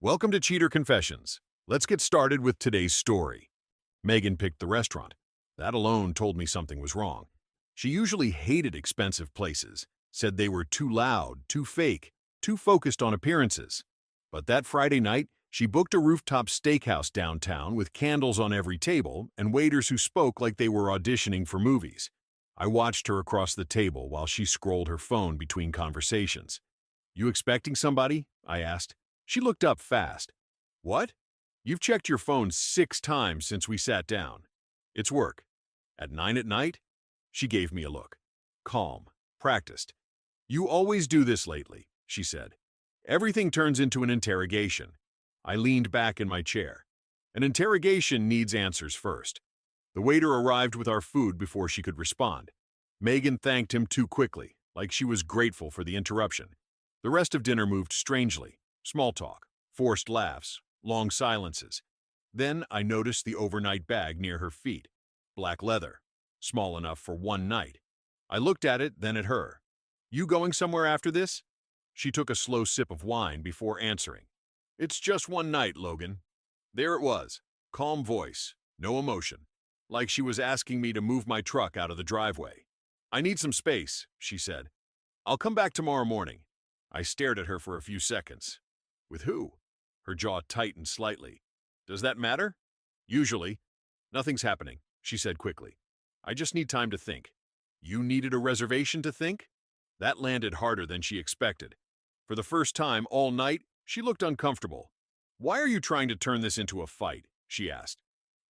Welcome to Cheater Confessions. Let's get started with today's story. Megan picked the restaurant. That alone told me something was wrong. She usually hated expensive places, said they were too loud, too fake, too focused on appearances. But that Friday night, she booked a rooftop steakhouse downtown with candles on every table and waiters who spoke like they were auditioning for movies. I watched her across the table while she scrolled her phone between conversations. "You expecting somebody?" I asked. She looked up fast. "What? You've checked your phone 6 times since we sat down. It's work. At 9 at night?" She gave me a look. Calm. Practiced. "You always do this lately," she said. "Everything turns into an interrogation." I leaned back in my chair. An interrogation needs answers first. The waiter arrived with our food before she could respond. Megan thanked him too quickly, like she was grateful for the interruption. The rest of dinner moved strangely. Small talk, forced laughs, long silences. Then I noticed the overnight bag near her feet. Black leather, small enough for one night. I looked at it, then at her. "You going somewhere after this?" She took a slow sip of wine before answering. "It's just one night, Logan." There it was, calm voice, no emotion, like she was asking me to move my truck out of the driveway. "I need some space," she said. "I'll come back tomorrow morning." I stared at her for a few seconds. "With who?" Her jaw tightened slightly. "Does that matter?" "Usually." "Nothing's happening," she said quickly. "I just need time to think." "You needed a reservation to think?" That landed harder than she expected. For the first time all night, she looked uncomfortable. "Why are you trying to turn this into a fight?" she asked.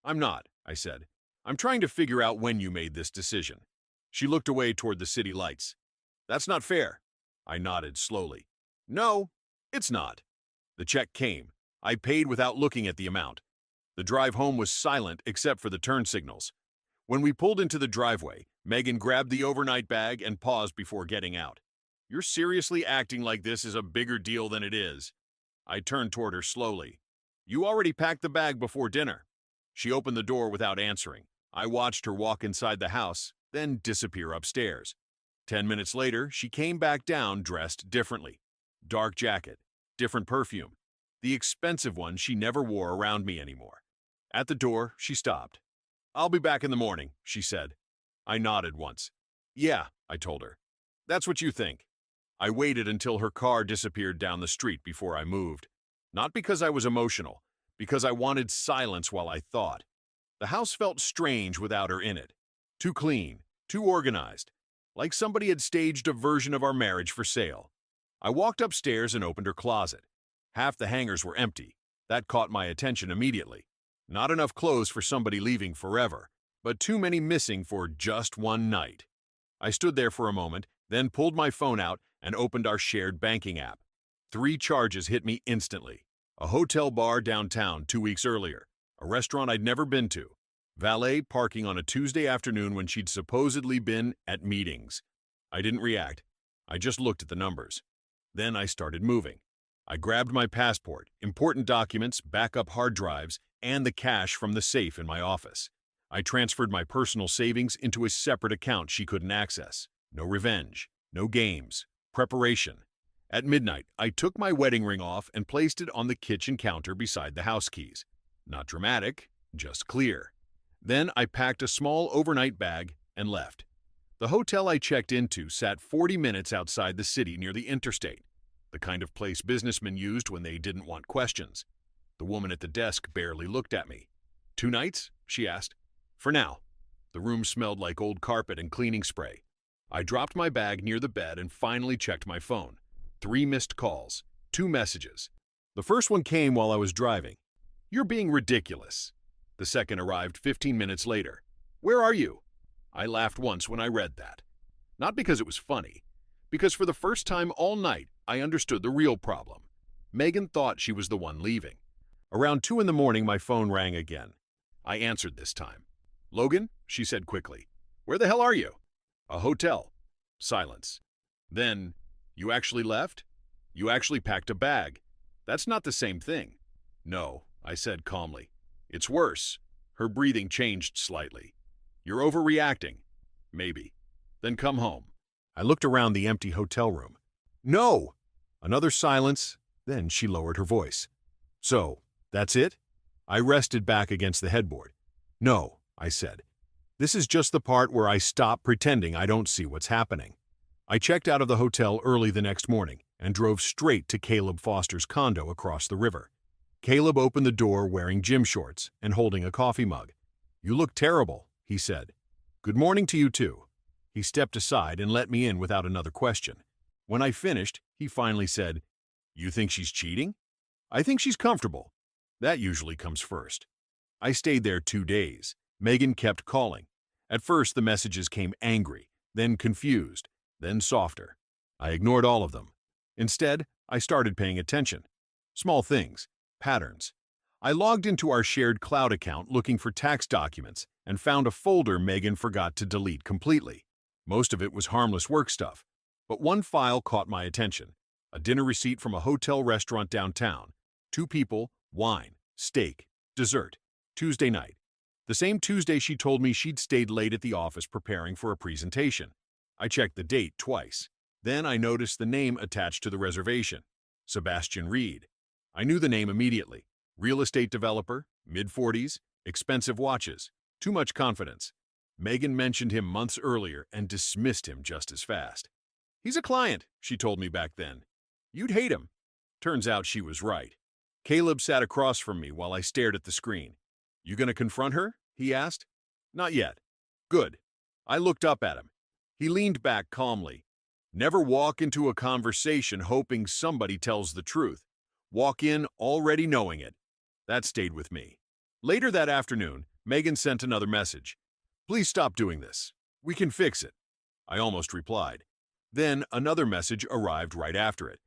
"I'm not," I said. "I'm trying to figure out when you made this decision." She looked away toward the city lights. "That's not fair." I nodded slowly. "No, it's not." The check came. I paid without looking at the amount. The drive home was silent except for the turn signals. When we pulled into the driveway, Megan grabbed the overnight bag and paused before getting out. "You're seriously acting like this is a bigger deal than it is." I turned toward her slowly. "You already packed the bag before dinner." She opened the door without answering. I watched her walk inside the house, then disappear upstairs. 10 minutes later, she came back down dressed differently. Dark jacket, different perfume. The expensive one she never wore around me anymore. At the door, she stopped. "I'll be back in the morning," she said. I nodded once. "Yeah," I told her. "That's what you think." I waited until her car disappeared down the street before I moved. Not because I was emotional, because I wanted silence while I thought. The house felt strange without her in it. Too clean, too organized, like somebody had staged a version of our marriage for sale. I walked upstairs and opened her closet. Half the hangers were empty. That caught my attention immediately. Not enough clothes for somebody leaving forever, but too many missing for just one night. I stood there for a moment, then pulled my phone out and opened our shared banking app. 3 charges hit me instantly. A hotel bar downtown 2 weeks earlier, a restaurant I'd never been to, valet parking on a Tuesday afternoon when she'd supposedly been at meetings. I didn't react. I just looked at the numbers. Then I started moving. I grabbed my passport, important documents, backup hard drives, and the cash from the safe in my office. I transferred my personal savings into a separate account she couldn't access. No revenge, no games, preparation. At midnight, I took my wedding ring off and placed it on the kitchen counter beside the house keys. Not dramatic, just clear. Then I packed a small overnight bag and left. The hotel I checked into sat 40 minutes outside the city near the interstate, the kind of place businessmen used when they didn't want questions. The woman at the desk barely looked at me. 2 nights? She asked. For now. The room smelled like old carpet and cleaning spray. I dropped my bag near the bed and finally checked my phone. 3 missed calls, 2 messages. The first one came while I was driving. "You're being ridiculous." The second arrived 15 minutes later. "Where are you?" I laughed once when I read that. Not because it was funny, because for the first time all night, I understood the real problem. Megan thought she was the one leaving. Around 2 in the morning, my phone rang again. I answered this time. "Logan?" she said quickly. "Where the hell are you?" "A hotel." Silence. Then, "You actually left? You actually packed a bag? That's not the same thing." "No," I said calmly. "It's worse." Her breathing changed slightly. "You're overreacting." "Maybe." "Then come home." I looked around the empty hotel room. "No!" Another silence, then she lowered her voice. So, that's it? I rested back against the headboard. No, I said. This is just the part where I stop pretending I don't see what's happening. I checked out of the hotel early the next morning and drove straight to Caleb Foster's condo across the river. Caleb opened the door wearing gym shorts and holding a coffee mug. "You look terrible," he said. "Good morning to you too." He stepped aside and let me in without another question. When I finished, he finally said, "You think she's cheating?" "I think she's comfortable. That usually comes first." I stayed there 2 days. Megan kept calling. At first, the messages came angry, then confused, then softer. I ignored all of them. Instead, I started paying attention. Small things, patterns. I logged into our shared cloud account looking for tax documents and found a folder Megan forgot to delete completely. Most of it was harmless work stuff, but one file caught my attention. A dinner receipt from a hotel restaurant downtown. 2 people, wine, steak, dessert. Tuesday night. The same Tuesday she told me she'd stayed late at the office preparing for a presentation. I checked the date twice. Then I noticed the name attached to the reservation. Sebastian Reed. I knew the name immediately. Real estate developer, mid-40s, expensive watches. Too much confidence. Megan mentioned him months earlier and dismissed him just as fast. "He's a client," she told me back then. "You'd hate him." Turns out she was right. Caleb sat across from me while I stared at the screen. "You gonna confront her?" he asked. "Not yet." "Good." I looked up at him. He leaned back calmly. Never walk into a conversation hoping somebody tells the truth. Walk in already knowing it. That stayed with me. Later that afternoon, Megan sent another message. "Please stop doing this. We can fix it." I almost replied. Then another message arrived right after it.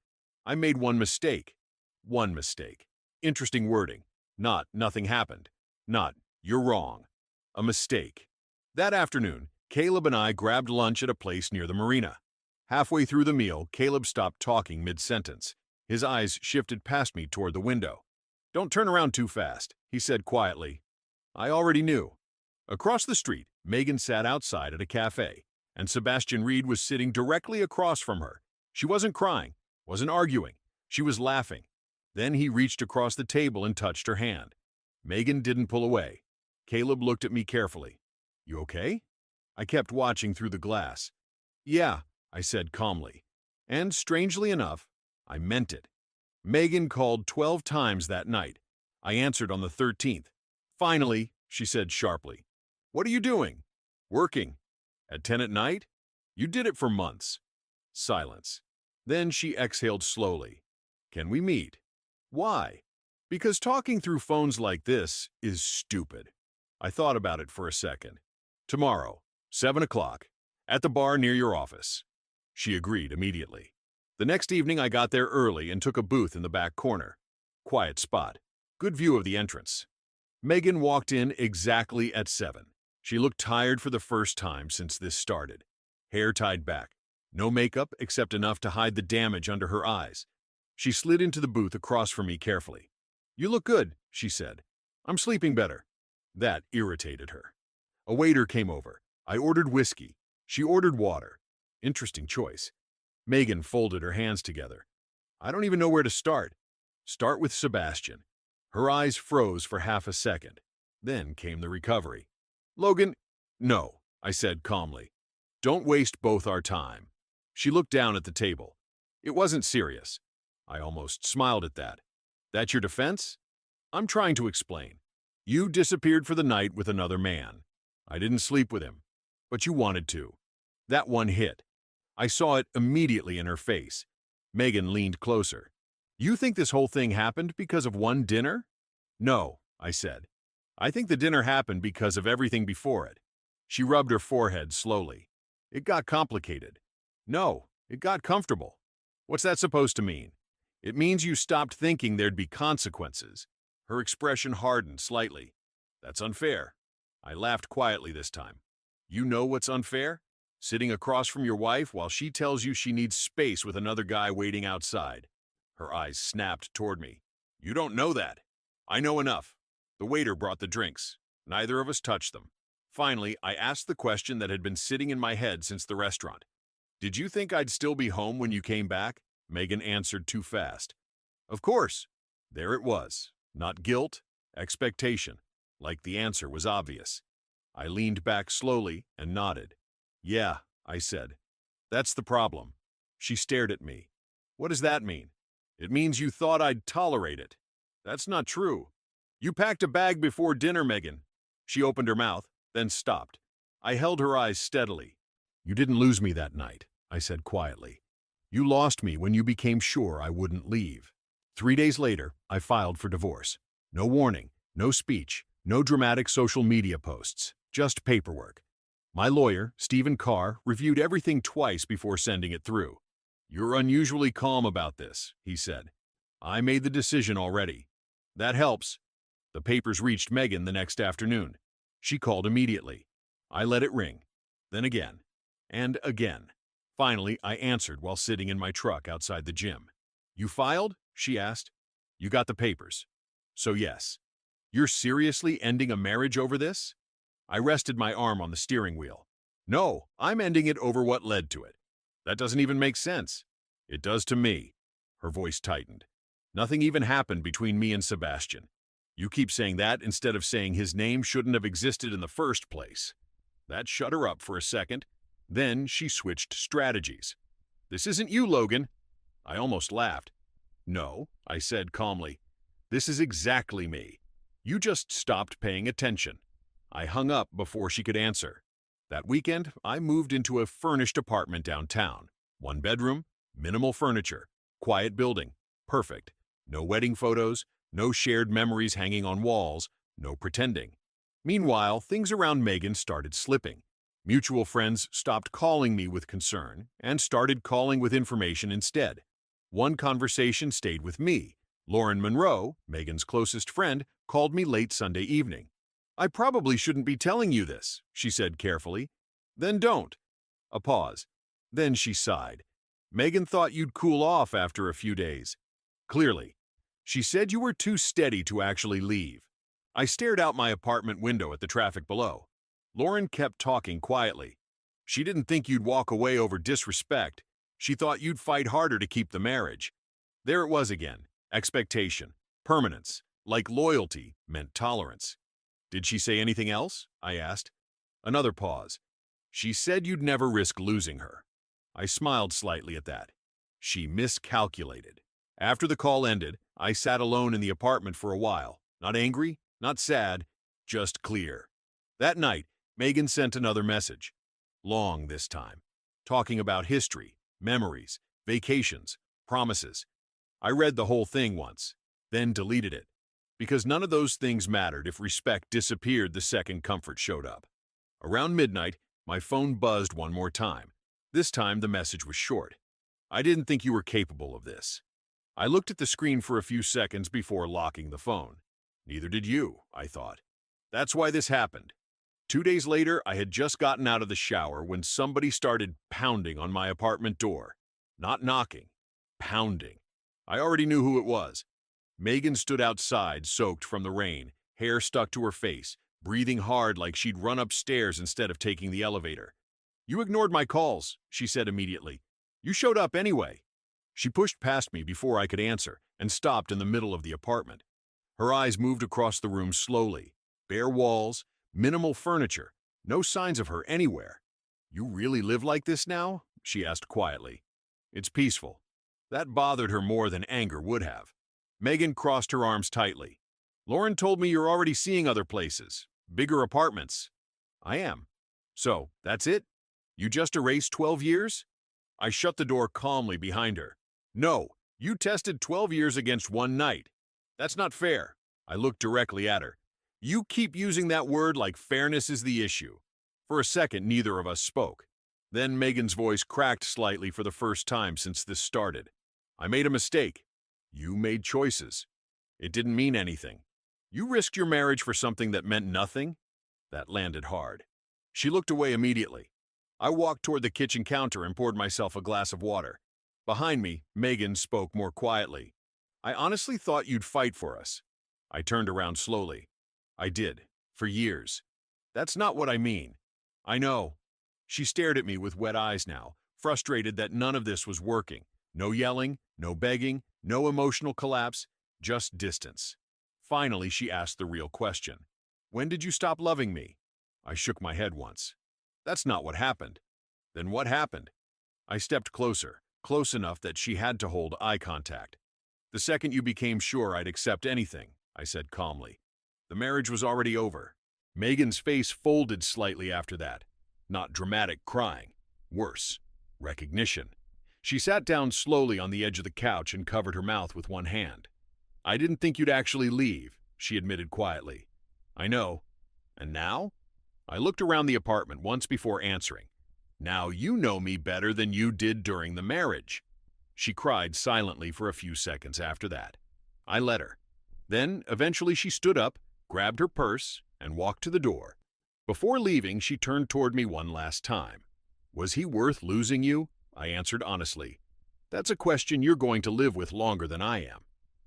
"I made one mistake." One mistake. Interesting wording. Not "nothing happened." Not "you're wrong." A mistake. That afternoon, Caleb and I grabbed lunch at a place near the marina. Halfway through the meal, Caleb stopped talking mid-sentence. His eyes shifted past me toward the window. "Don't turn around too fast," he said quietly. I already knew. Across the street, Megan sat outside at a cafe, and Sebastian Reed was sitting directly across from her. She wasn't crying, wasn't arguing. She was laughing. Then he reached across the table and touched her hand. Megan didn't pull away. Caleb looked at me carefully. "You okay?" I kept watching through the glass. "Yeah," I said calmly. And strangely enough, I meant it. Megan called 12 times that night. I answered on the 13th. "Finally," she said sharply. "What are you doing?" "Working." "At 10 at night?" "You did it for months." Silence. Then she exhaled slowly. "Can we meet?" "Why?" "Because talking through phones like this is stupid." I thought about it for a second. "Tomorrow, 7 o'clock, at the bar near your office." She agreed immediately. The next evening I got there early and took a booth in the back corner. Quiet spot. Good view of the entrance. Megan walked in exactly at 7. She looked tired for the first time since this started. Hair tied back. No makeup except enough to hide the damage under her eyes. She slid into the booth across from me carefully. "You look good," she said. "I'm sleeping better." That irritated her. A waiter came over. I ordered whiskey. She ordered water. Interesting choice. Megan folded her hands together. "I don't even know where to start." "Start with Sebastian." Her eyes froze for half a second. Then came the recovery. "Logan." "No," I said calmly. "Don't waste both our time." She looked down at the table. It wasn't serious. I almost smiled at that. "That's your defense?" "I'm trying to explain. You disappeared for the night with another man. I didn't sleep with him. But you wanted to." That one hit. I saw it immediately in her face. Megan leaned closer. "You think this whole thing happened because of one dinner?" "No," I said. "I think the dinner happened because of everything before it." She rubbed her forehead slowly. "It got complicated." "No, it got comfortable." "What's that supposed to mean?" "It means you stopped thinking there'd be consequences." Her expression hardened slightly. "That's unfair." I laughed quietly this time. "You know what's unfair? Sitting across from your wife while she tells you she needs space with another guy waiting outside." Her eyes snapped toward me. "You don't know that." "I know enough." The waiter brought the drinks. Neither of us touched them. Finally, I asked the question that had been sitting in my head since the restaurant. "Did you think I'd still be home when you came back?" Megan answered too fast. "Of course." There it was. Not guilt, expectation. Like the answer was obvious. I leaned back slowly and nodded. Yeah, I said. That's the problem. She stared at me. What does that mean? It means you thought I'd tolerate it. That's not true. You packed a bag before dinner, Megan. She opened her mouth, then stopped. I held her eyes steadily. You didn't lose me that night, I said quietly. You lost me when you became sure I wouldn't leave. 3 days later, I filed for divorce. No warning, no speech, no dramatic social media posts, just paperwork. My lawyer, Stephen Carr, reviewed everything twice before sending it through. You're unusually calm about this, he said. I made the decision already. That helps. The papers reached Megan the next afternoon. She called immediately. I let it ring. Then again. And again. Finally, I answered while sitting in my truck outside the gym. You filed? She asked. You got the papers. So yes. You're seriously ending a marriage over this? I rested my arm on the steering wheel. No, I'm ending it over what led to it. That doesn't even make sense. It does to me. Her voice tightened. Nothing even happened between me and Sebastian. You keep saying that instead of saying his name shouldn't have existed in the first place. That shut her up for a second. Then she switched strategies. This isn't you, Logan. I almost laughed. No, I said calmly. This is exactly me. You just stopped paying attention. I hung up before she could answer. That weekend, I moved into a furnished apartment downtown. 1 bedroom, minimal furniture, quiet building, perfect. No wedding photos, no shared memories hanging on walls, no pretending. Meanwhile, things around Megan started slipping. Mutual friends stopped calling me with concern and started calling with information instead. One conversation stayed with me. Lauren Monroe, Megan's closest friend, called me late Sunday evening. I probably shouldn't be telling you this, she said carefully. Then don't. A pause. Then she sighed. Megan thought you'd cool off after a few days. Clearly. She said you were too steady to actually leave. I stared out my apartment window at the traffic below. Lauren kept talking quietly. She didn't think you'd walk away over disrespect. She thought you'd fight harder to keep the marriage. There it was again. Expectation. Permanence. Like loyalty meant tolerance. Did she say anything else? I asked. Another pause. She said you'd never risk losing her. I smiled slightly at that. She miscalculated. After the call ended, I sat alone in the apartment for a while. Not angry, not sad, just clear. That night, Megan sent another message. Long this time. Talking about history, memories, vacations, promises. I read the whole thing once, then deleted it. Because none of those things mattered if respect disappeared the second comfort showed up. Around midnight, my phone buzzed one more time. This time, the message was short. I didn't think you were capable of this. I looked at the screen for a few seconds before locking the phone. Neither did you, I thought. That's why this happened. 2 days later, I had just gotten out of the shower when somebody started pounding on my apartment door. Not knocking, pounding. I already knew who it was. Megan stood outside, soaked from the rain, hair stuck to her face, breathing hard like she'd run upstairs instead of taking the elevator. You ignored my calls, she said immediately. You showed up anyway. She pushed past me before I could answer and stopped in the middle of the apartment. Her eyes moved across the room slowly. Bare walls, minimal furniture, no signs of her anywhere. You really live like this now? She asked quietly. It's peaceful. That bothered her more than anger would have. Megan crossed her arms tightly. Lauren told me you're already seeing other places, bigger apartments. I am. So, that's it? You just erased 12 years? I shut the door calmly behind her. No, you tested 12 years against one night. That's not fair. I looked directly at her. You keep using that word like fairness is the issue. For a second, neither of us spoke. Then Megan's voice cracked slightly for the first time since this started. I made a mistake. You made choices. It didn't mean anything. You risked your marriage for something that meant nothing? That landed hard. She looked away immediately. I walked toward the kitchen counter and poured myself a glass of water. Behind me, Megan spoke more quietly. I honestly thought you'd fight for us. I turned around slowly. I did, for years. That's not what I mean. I know. She stared at me with wet eyes now, frustrated that none of this was working. No yelling, no begging, no emotional collapse. just distance. Finally, she asked the real question. When did you stop loving me? I shook my head once. That's not what happened. Then what happened? I stepped closer, close enough that she had to hold eye contact. The second you became sure I'd accept anything, I said calmly. The marriage was already over. Megan's face folded slightly after that. Not dramatic crying. Worse, recognition. She sat down slowly on the edge of the couch and covered her mouth with one hand. I didn't think you'd actually leave, she admitted quietly. I know. And now? I looked around the apartment once before answering. Now you know me better than you did during the marriage. She cried silently for a few seconds after that. I let her. Then, eventually she stood up, grabbed her purse, and walked to the door. Before leaving, she turned toward me one last time. Was he worth losing you? I answered honestly. That's a question you're going to live with longer than I am.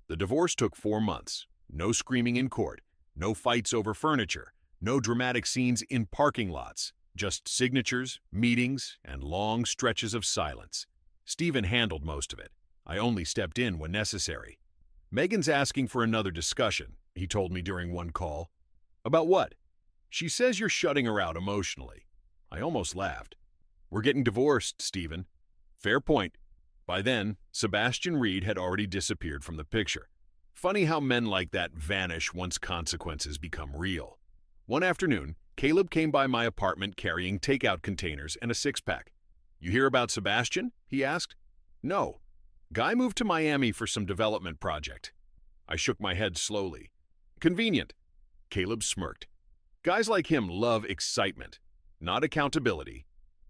The divorce took 4 months. No screaming in court. No fights over furniture. No dramatic scenes in parking lots. Just signatures, meetings, and long stretches of silence. Stephen handled most of it. I only stepped in when necessary. Megan's asking for another discussion, he told me during one call. About what? She says you're shutting her out emotionally. I almost laughed. We're getting divorced, Stephen. Fair point. By then, Sebastian Reed had already disappeared from the picture. Funny how men like that vanish once consequences become real. One afternoon, Caleb came by my apartment carrying takeout containers and a six-pack. You hear about Sebastian? He asked. No. Guy moved to Miami for some development project. I shook my head slowly. Convenient. Caleb smirked. Guys like him love excitement, not accountability.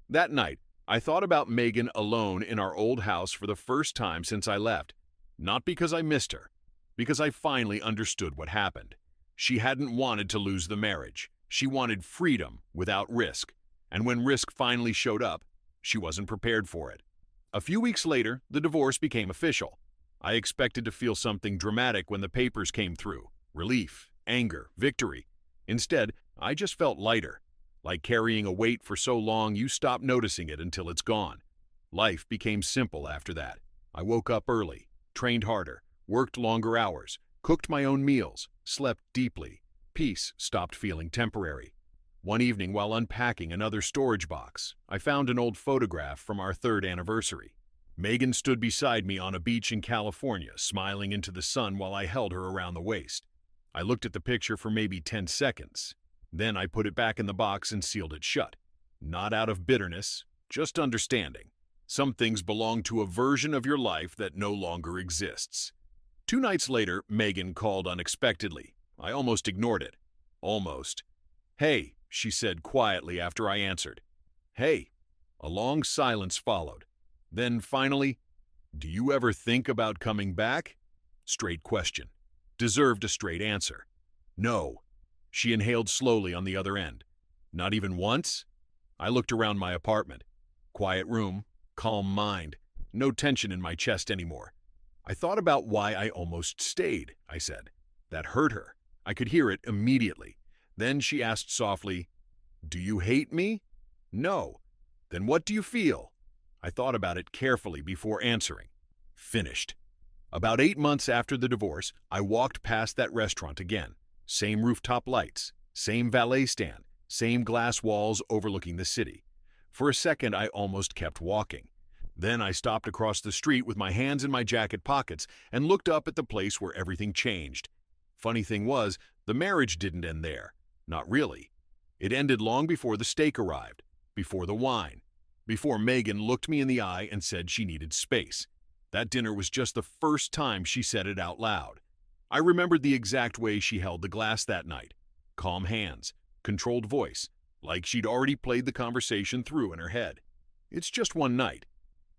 That night, I thought about Megan alone in our old house for the first time since I left. Not because I missed her, because I finally understood what happened. She hadn't wanted to lose the marriage. She wanted freedom without risk. And when risk finally showed up, she wasn't prepared for it. A few weeks later, the divorce became official. I expected to feel something dramatic when the papers came through. Relief, anger, victory. Instead, I just felt lighter. Like carrying a weight for so long you stop noticing it until it's gone. Life became simple after that. I woke up early, trained harder, worked longer hours, cooked my own meals, slept deeply. Peace stopped feeling temporary. One evening while unpacking another storage box, I found an old photograph from our 3rd anniversary. Megan stood beside me on a beach in California, smiling into the sun while I held her around the waist. I looked at the picture for maybe 10 seconds. Then I put it back in the box and sealed it shut. Not out of bitterness, just understanding. Some things belong to a version of your life that no longer exists. 2 nights later, Megan called unexpectedly. I almost ignored it. Almost. Hey, she said quietly after I answered. Hey. A long silence followed. Then finally, do you ever think about coming back? Straight question. Deserved a straight answer. No. She inhaled slowly on the other end. Not even once? I looked around my apartment. Quiet room, calm mind, no tension in my chest anymore. I thought about why I almost stayed, I said. That hurt her. I could hear it immediately. Then she asked softly, Do you hate me? No. Then what do you feel? I thought about it carefully before answering. Finished. About 8 months after the divorce, I walked past that restaurant again. Same rooftop lights, same valet stand, same glass walls overlooking the city. For a second, I almost kept walking. Then I stopped across the street with my hands in my jacket pockets and looked up at the place where everything changed. Funny thing was, the marriage didn't end there. Not really. It ended long before the steak arrived, before the wine, before Megan looked me in the eye and said she needed space. That dinner was just the first time she said it out loud. I remembered the exact way she held the glass that night. Calm hands, controlled voice, like she'd already played the conversation through in her head. It's just one night.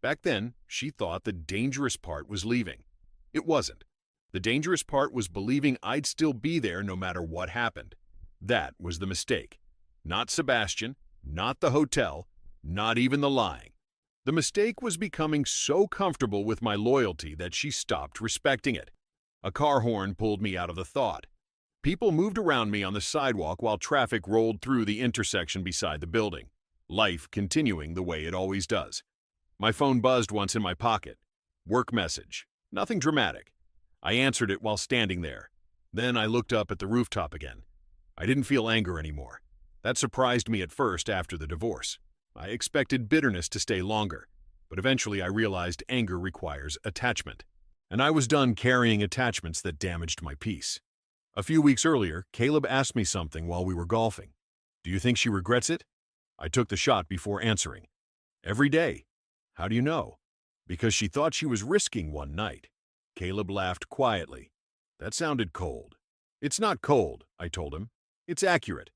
Back then, she thought the dangerous part was leaving. It wasn't. The dangerous part was believing I'd still be there no matter what happened. That was the mistake. Not Sebastian, not the hotel, not even the lying. The mistake was becoming so comfortable with my loyalty that she stopped respecting it. A car horn pulled me out of the thought. People moved around me on the sidewalk while traffic rolled through the intersection beside the building. Life continuing the way it always does. My phone buzzed once in my pocket. Work message. Nothing dramatic. I answered it while standing there. Then I looked up at the rooftop again. I didn't feel anger anymore. That surprised me at first after the divorce. I expected bitterness to stay longer, but eventually I realized anger requires attachment. And I was done carrying attachments that damaged my peace. A few weeks earlier, Caleb asked me something while we were golfing. Do you think she regrets it? I took the shot before answering. Every day. How do you know? Because she thought she was risking one night. Caleb laughed quietly. That sounded cold. It's not cold, I told him. It's accurate.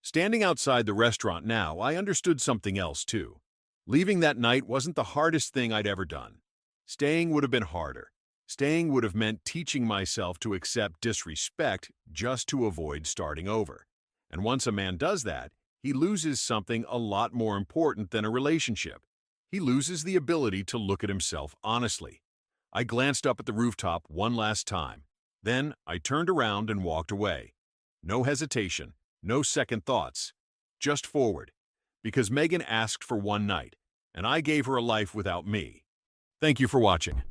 Standing outside the restaurant now, I understood something else too. Leaving that night wasn't the hardest thing I'd ever done. Staying would have been harder. Staying would have meant teaching myself to accept disrespect just to avoid starting over. And once a man does that, he loses something a lot more important than a relationship. He loses the ability to look at himself honestly. I glanced up at the rooftop one last time. Then I turned around and walked away. No hesitation, no second thoughts, just forward. Because Megan asked for one night, and I gave her a life without me. Thank you for watching.